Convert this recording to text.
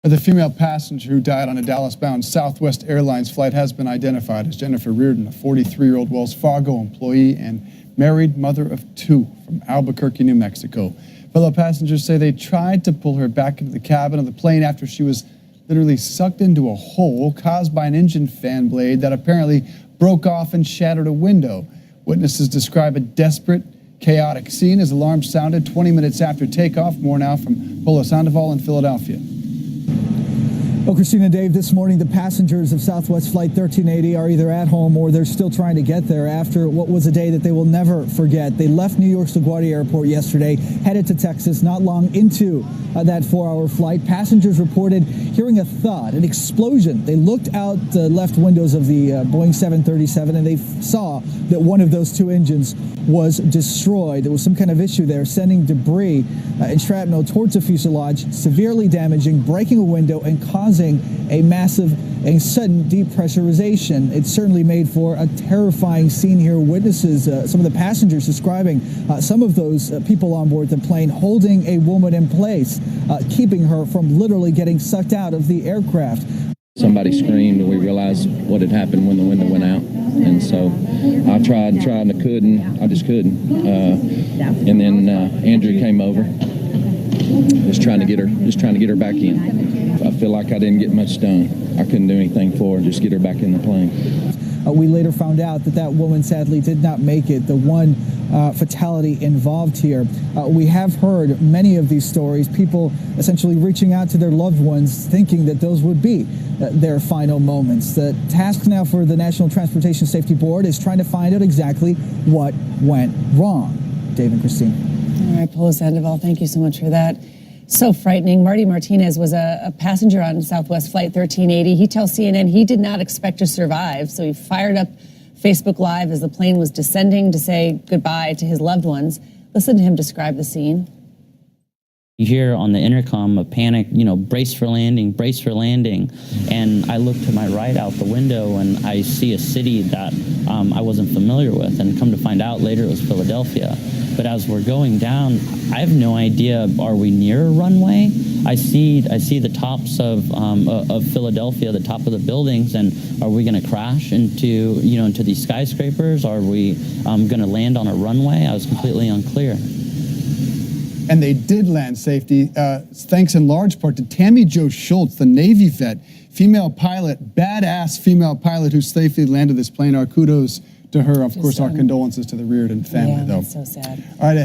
The female passenger who died on a Dallas-bound Southwest Airlines flight has been identified as Jennifer Reardon, a 43-year-old Wells Fargo employee and married mother of two from Albuquerque, New Mexico. Fellow passengers say they tried to pull her back into the cabin of the plane after she was literally sucked into a hole caused by an engine fan blade that apparently broke off and shattered a window. Witnesses describe a desperate, chaotic scene as alarms sounded 20 minutes after takeoff. More now from Polo Sandoval in Philadelphia. Well, Christina, Dave, this morning the passengers of Southwest Flight 1380 are either at home or they're still trying to get there after what was a day that they will never forget. They left New York's LaGuardia Airport yesterday, headed to Texas not long into that 4-hour flight. Passengers reported hearing a thud, an explosion. They looked out the left windows of the Boeing 737 and they saw that one of those two engines was destroyed. There was some kind of issue there, sending debris and shrapnel towards the fuselage, severely damaging, breaking a window and causing a massive and sudden depressurization. It certainly made for a terrifying scene here. Witnesses, some of the passengers describing some of those people on board the plane holding a woman in place, keeping her from literally getting sucked out of the aircraft. Somebody screamed and we realized what had happened when the window went out. And so I tried and I couldn't. I just couldn't. And then Andrew came over, just trying to get her back in. I feel like I didn't get much done. I couldn't do anything for her, just get her back in the plane. We later found out that woman sadly did not make it, the one fatality involved here. We have heard many of these stories, people essentially reaching out to their loved ones thinking that those would be their final moments. The task now for the National Transportation Safety Board is trying to find out exactly what went wrong. Dave and Christine. All right, Polo Sandoval, thank you so much for that. So frightening. Marty Martinez was a passenger on Southwest Flight 1380. He tells CNN he did not expect to survive, so he fired up Facebook Live as the plane was descending to say goodbye to his loved ones. Listen to him describe the scene. You hear on the intercom a panic, brace for landing, brace for landing. And I look to my right out the window and I see a city that I wasn't familiar with, and come to find out later it was Philadelphia. But as we're going down, I have no idea, are we near a runway? I see the tops of Philadelphia, the top of the buildings, and are we going to crash into these skyscrapers? Are we going to land on a runway? I was completely unclear. And they did land safely, thanks in large part to Tammie Jo Shults, the Navy vet, female pilot, badass female pilot who safely landed this plane. Our kudos to her. Of course, our condolences to the Reardon family, though. That's so sad. All right.